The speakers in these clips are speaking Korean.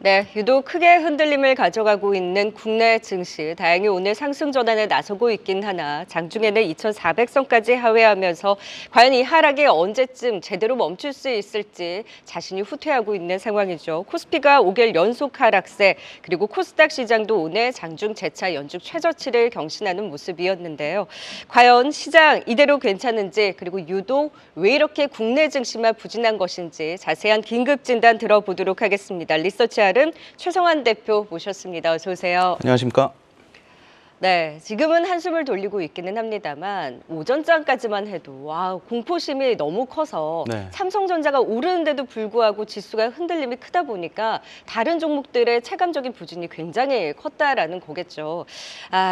네, 유독 크게 흔들림을 가져가고 있는 국내 증시. 다행히 오늘 상승 전환에 나서고 있긴 하나 장중에는 2,400선까지 하회하면서 과연 이 하락이 언제쯤 제대로 멈출 수 있을지 자신이 후퇴하고 있는 상황이죠. 코스피가 5개월 연속 하락세, 그리고 코스닥 시장도 오늘 장중 재차 연중 최저치를 경신하는 모습이었는데요. 과연 시장 이대로 괜찮은지, 그리고 유독 왜 이렇게 국내 증시만 부진한 것인지 자세한 긴급 진단 들어보도록 하겠습니다. 리서치알은 최성환 대표 모셨습니다. 어서 오세요. 안녕하십니까? 네, 지금은 한숨을 돌리고 있기는 합니다만 오전장까지만 해도 공포심이 너무 커서 네. 삼성전자가 오르는데도 불구하고 지수가 흔들림이 크다 보니까 다른 종목들의 체감적인 부진이 굉장히 컸다라는 거겠죠.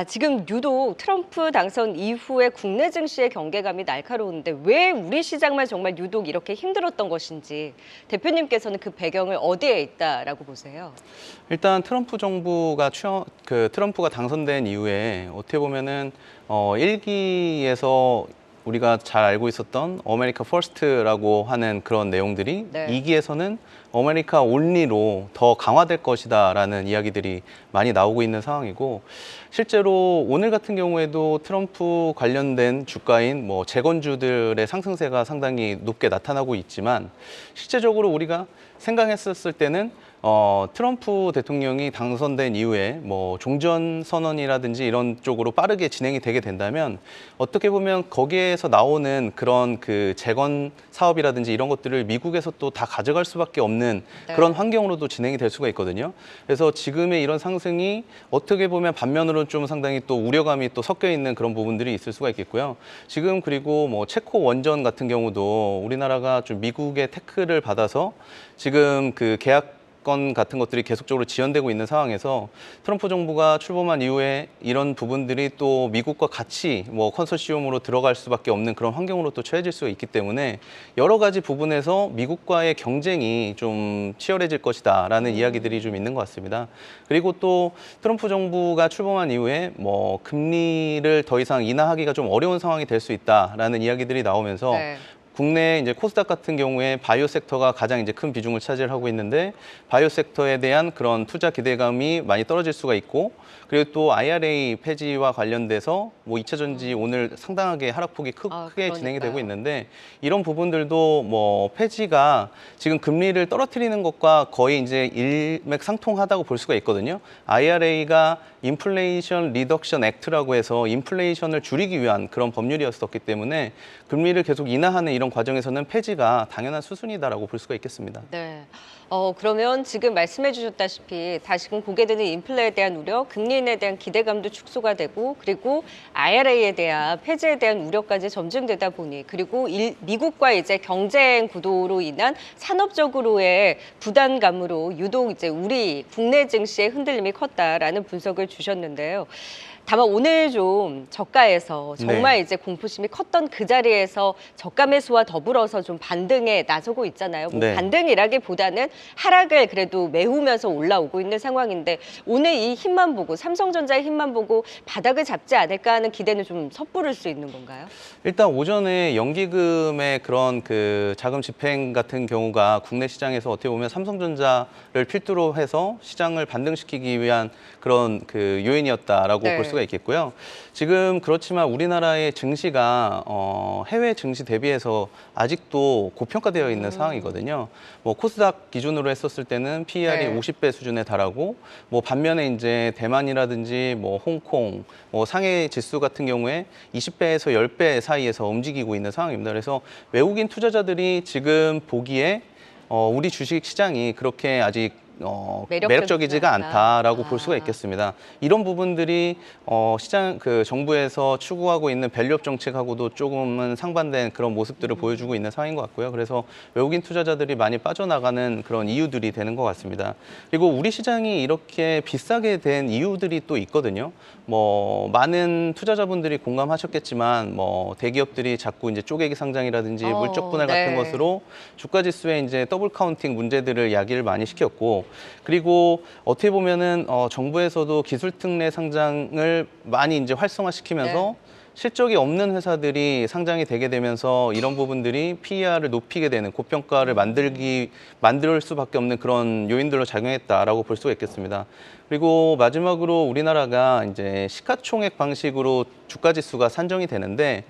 지금 유독 트럼프 당선 이후에 국내 증시의 경계감이 날카로운데 왜 우리 시장만 정말 유독 이렇게 힘들었던 것인지 대표님께서는 그 배경을 어디에 있다라고 보세요? 일단 트럼프가 당선된 이후에 어떻게 보면은 1기에서 우리가 잘 알고 있었던 어메리카 퍼스트라고 하는 그런 내용들이 네. 2기에서는 어메리카 온리로 더 강화될 것이다라는 이야기들이 많이 나오고 있는 상황이고, 실제로 오늘 같은 경우에도 트럼프 관련된 주가인 재건주들의 상승세가 상당히 높게 나타나고 있지만, 실제적으로 우리가 생각했었을 때는 트럼프 대통령이 당선된 이후에 종전 선언이라든지 이런 쪽으로 빠르게 진행이 되게 된다면 어떻게 보면 거기에서 나오는 그런 그 재건 사업이라든지 이런 것들을 미국에서 또 다 가져갈 수밖에 없는 그런 환경으로도 진행이 될 수가 있거든요. 그래서 지금의 이런 상승이 어떻게 보면 반면으로는 좀 상당히 또 우려감이 또 섞여 있는 그런 부분들이 있을 수가 있겠고요. 지금 그리고 체코 원전 같은 경우도 우리나라가 좀 미국의 태클을 받아서 지금 그 계약건 같은 것들이 계속적으로 지연되고 있는 상황에서 트럼프 정부가 출범한 이후에 이런 부분들이 또 미국과 같이 컨소시엄으로 들어갈 수밖에 없는 그런 환경으로 또 처해질 수가 있기 때문에 여러 가지 부분에서 미국과의 경쟁이 좀 치열해질 것이다라는 이야기들이 좀 있는 것 같습니다. 그리고 또 트럼프 정부가 출범한 이후에 금리를 더 이상 인하하기가 좀 어려운 상황이 될 수 있다라는 이야기들이 나오면서 국내 이제 코스닥 같은 경우에 바이오 섹터가 가장 이제 큰 비중을 차지하고 있는데, 바이오 섹터에 대한 그런 투자 기대감이 많이 떨어질 수가 있고, 그리고 또 IRA 폐지와 관련돼서 2차 전지 오늘 상당하게 하락폭이 크게 진행이 되고 있는데, 이런 부분들도 폐지가 지금 금리를 떨어뜨리는 것과 거의 이제 일맥상통하다고 볼 수가 있거든요. IRA가 인플레이션 리덕션 액트라고 해서 인플레이션을 줄이기 위한 그런 법률이었었기 때문에 금리를 계속 인하하는 이런 과정에서는 폐지가 당연한 수순이다라고 볼 수가 있겠습니다. 네. 그러면 지금 말씀해 주셨다시피 다시금 고개드는 인플레에 대한 우려, 금리인에 대한 기대감도 축소가 되고, 그리고 IRA에 대한 폐지에 대한 우려까지 점증되다 보니, 그리고 미국과 이제 경쟁 구도로 인한 산업적으로의 부담감으로 유독 이제 우리 국내 증시의 흔들림이 컸다라는 분석을 주셨는데요. 다만 오늘 좀 저가에서 정말 이제 공포심이 컸던 그 자리에서 저가 매수와 더불어서 좀 반등에 나서고 있잖아요. 반등이라기보다는 하락을 그래도 메우면서 올라오고 있는 상황인데, 오늘 이 힘만 보고, 삼성전자의 힘만 보고 바닥을 잡지 않을까 하는 기대는 좀 섣부를 수 있는 건가요? 일단 오전에 연기금의 그런 그 자금 집행 같은 경우가 국내 시장에서 어떻게 보면 삼성전자를 필두로 해서 시장을 반등시키기 위한 그런 그 요인이었다라고 볼 수가 있겠고요. 지금 그렇지만 우리나라의 증시가 해외 증시 대비해서 아직도 고평가되어 있는 상황이거든요. 코스닥 기준으로 했었을 때는 PER이 50배 수준에 달하고, 반면에 이제 대만이라든지 홍콩, 상해 지수 같은 경우에 20배에서 10배 사이에서 움직이고 있는 상황입니다. 그래서 외국인 투자자들이 지금 보기에 우리 주식 시장이 그렇게 아직 매력적이지가 않다라고 볼 수가 있겠습니다. 이런 부분들이 시장 정부에서 추구하고 있는 밸류업 정책하고도 조금은 상반된 그런 모습들을 보여주고 있는 상황인 것 같고요. 그래서 외국인 투자자들이 많이 빠져나가는 그런 이유들이 되는 것 같습니다. 그리고 우리 시장이 이렇게 비싸게 된 이유들이 또 있거든요. 많은 투자자분들이 공감하셨겠지만 대기업들이 자꾸 이제 쪼개기 상장이라든지 물적 분할 같은 것으로 주가 지수에 이제 더블 카운팅 문제들을 야기를 많이 시켰고, 그리고 어떻게 보면은 정부에서도 기술 특례 상장을 많이 이제 활성화시키면서 실적이 없는 회사들이 상장이 되게 되면서 이런 부분들이 PER을 높이게 되는 고평가를 만들 수밖에 없는 그런 요인들로 작용했다라고 볼 수가 있겠습니다. 그리고 마지막으로 우리나라가 이제 시가총액 방식으로 주가 지수가 산정이 되는데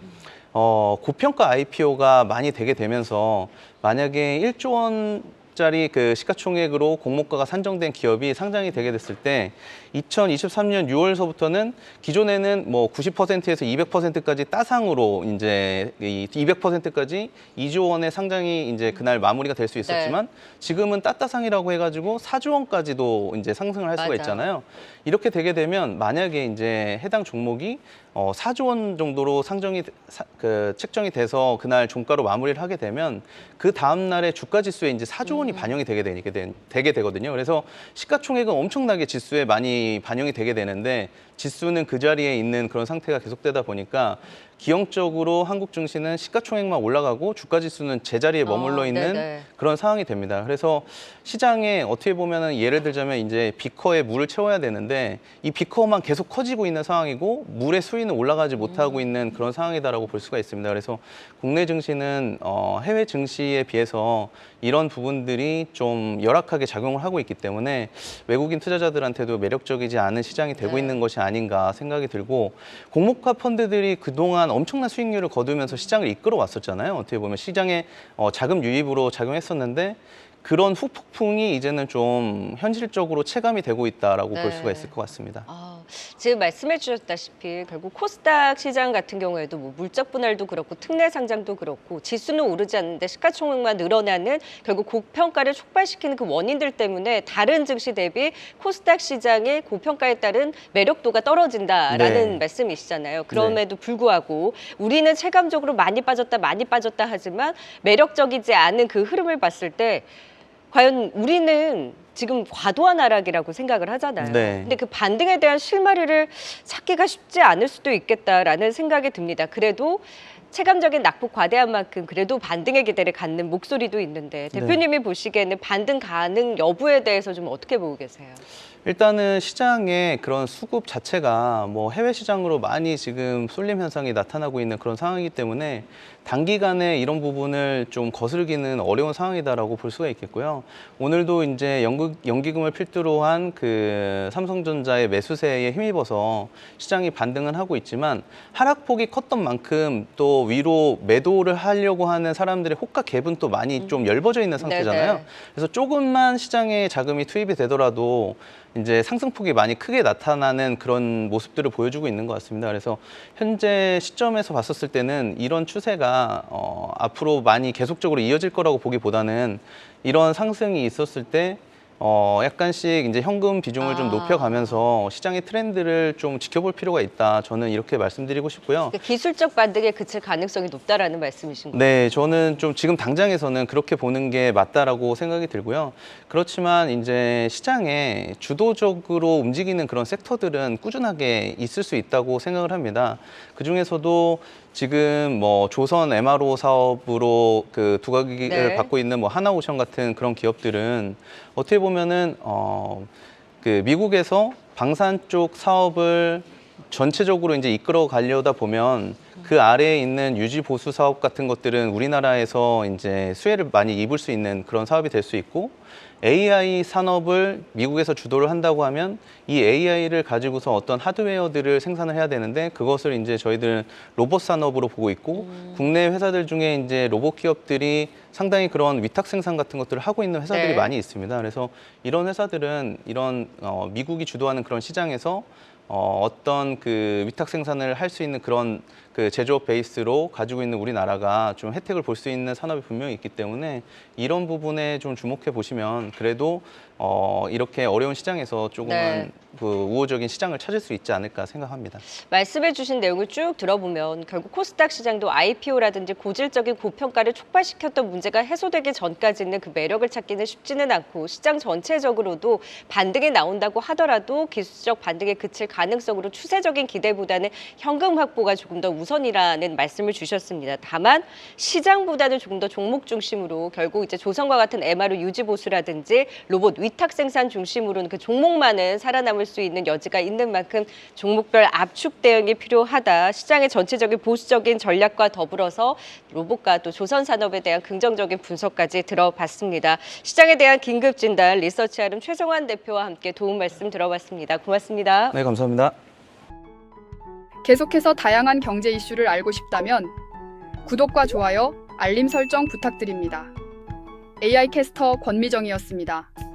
고평가 IPO가 많이 되게 되면서 만약에 1조 원짜리 그 시가총액으로 공모가가 산정된 기업이 상장이 되게 됐을 때 2023년 6월서부터는 기존에는 뭐 90%에서 200%까지 따상으로 이제 이 200%까지 2조 원의 상장이 이제 그날 마무리가 될 수 있었지만 지금은 따따상이라고 해가지고 4조 원까지도 이제 상승을 할 수가 맞아요. 있잖아요. 이렇게 되게 되면 만약에 이제 해당 종목이 4조 원 정도로 책정이 돼서 그날 종가로 마무리를 하게 되면 그 다음 날에 주가 지수에 이제 4조 원이 반영이 되게 되거든요. 그래서 시가총액은 엄청나게 지수에 많이 반영이 되게 되는데 지수는 그 자리에 있는 그런 상태가 계속되다 보니까 기형적으로 한국 증시는 시가총액만 올라가고 주가 지수는 제자리에 머물러 있는 네네. 그런 상황이 됩니다. 그래서 시장에 어떻게 보면은 예를 들자면 이제 비커에 물을 채워야 되는데 이 비커만 계속 커지고 있는 상황이고 물의 수위는 올라가지 못하고 있는 그런 상황이다라고 볼 수가 있습니다. 그래서 국내 증시는 해외 증시에 비해서 이런 부분들이 좀 열악하게 작용을 하고 있기 때문에 외국인 투자자들한테도 매력적이지 않은 시장이 되고 있는 것이 아닌가 생각이 들고 공모가 펀드들이 그동안 엄청난 수익률을 거두면서 시장을 이끌어 왔었잖아요. 어떻게 보면 시장에 자금 유입으로 작용했었는데 그런 후폭풍이 이제는 좀 현실적으로 체감이 되고 있다라고 볼 수가 있을 것 같습니다. 지금 말씀해 주셨다시피 결국 코스닥 시장 같은 경우에도 뭐 물적 분할도 그렇고 특례 상장도 그렇고 지수는 오르지 않는데 시가총액만 늘어나는 결국 고평가를 촉발시키는 그 원인들 때문에 다른 증시 대비 코스닥 시장의 고평가에 따른 매력도가 떨어진다라는 말씀이시잖아요. 그럼에도 불구하고 우리는 체감적으로 많이 빠졌다 하지만 매력적이지 않은 그 흐름을 봤을 때 과연 우리는 지금 과도한 하락이라고 생각을 하잖아요. 근데 그 반등에 대한 실마리를 찾기가 쉽지 않을 수도 있겠다라는 생각이 듭니다. 그래도 체감적인 낙폭 과대한 만큼 그래도 반등의 기대를 갖는 목소리도 있는데 대표님이 보시기에는 반등 가능 여부에 대해서 좀 어떻게 보고 계세요? 일단은 시장의 그런 수급 자체가 뭐 해외 시장으로 많이 지금 쏠림 현상이 나타나고 있는 그런 상황이기 때문에 단기간에 이런 부분을 좀 거스르기는 어려운 상황이다라고 볼 수가 있겠고요. 오늘도 이제 연기금을 필두로 한 그 삼성전자의 매수세에 힘입어서 시장이 반등은 하고 있지만 하락폭이 컸던 만큼 또 위로 매도를 하려고 하는 사람들의 호가 갭은 또 많이 좀 엷어져 있는 상태잖아요. 그래서 조금만 시장에 자금이 투입이 되더라도 이제 상승폭이 많이 크게 나타나는 그런 모습들을 보여주고 있는 것 같습니다. 그래서 현재 시점에서 봤었을 때는 이런 추세가 앞으로 많이 계속적으로 이어질 거라고 보기보다는 이런 상승이 있었을 때 약간씩 이제 현금 비중을 좀 높여가면서 시장의 트렌드를 좀 지켜볼 필요가 있다. 저는 이렇게 말씀드리고 싶고요. 그러니까 기술적 반등에 그칠 가능성이 높다라는 말씀이신 거죠? 네, 저는 좀 지금 당장에서는 그렇게 보는 게 맞다라고 생각이 들고요. 그렇지만 이제 시장에 주도적으로 움직이는 그런 섹터들은 꾸준하게 있을 수 있다고 생각을 합니다. 그 중에서도 지금 뭐 조선 MRO 사업으로 그 두각을 받고 있는 뭐 하나오션 같은 그런 기업들은 어떻게 보면은 그 미국에서 방산 쪽 사업을 전체적으로 이제 이끌어 가려다 보면 그 아래에 있는 유지 보수 사업 같은 것들은 우리나라에서 이제 수혜를 많이 입을 수 있는 그런 사업이 될 수 있고 AI 산업을 미국에서 주도를 한다고 하면 이 AI를 가지고서 어떤 하드웨어들을 생산을 해야 되는데 그것을 이제 저희들은 로봇 산업으로 보고 있고 국내 회사들 중에 이제 로봇 기업들이 상당히 그런 위탁 생산 같은 것들을 하고 있는 회사들이 많이 있습니다. 그래서 이런 회사들은 이런 미국이 주도하는 그런 시장에서 어떤 그 위탁 생산을 할 수 있는 그런 그 제조업 베이스로 가지고 있는 우리나라가 좀 혜택을 볼 수 있는 산업이 분명히 있기 때문에 이런 부분에 좀 주목해 보시면 그래도 이렇게 어려운 시장에서 조금은 그 우호적인 시장을 찾을 수 있지 않을까 생각합니다. 말씀해 주신 내용을 쭉 들어보면 결국 코스닥 시장도 IPO라든지 고질적인 고평가를 촉발시켰던 문제가 해소되기 전까지는 그 매력을 찾기는 쉽지는 않고 시장 전체적으로도 반등이 나온다고 하더라도 기술적 반등에 그칠 가능성으로 추세적인 기대보다는 현금 확보가 조금 더 우선이라는 말씀을 주셨습니다. 다만 시장보다는 조금 더 종목 중심으로 결국 이제 조선과 같은 MRO 유지 보수라든지 로봇 위탁 생산 중심으로는 그 종목만은 살아남을 수 있는 여지가 있는 만큼 종목별 압축 대응이 필요하다. 시장의 전체적인 보수적인 전략과 더불어서 로봇과 또 조선 산업에 대한 긍정적인 분석까지 들어봤습니다. 시장에 대한 긴급 진단 리서치아름 최정환 대표와 함께 도움 말씀 들어봤습니다. 고맙습니다. 네, 감사합니다. 계속해서 다양한 경제 이슈를 알고 싶다면 구독과 좋아요, 알림 설정 부탁드립니다. AI 캐스터 권미정이었습니다.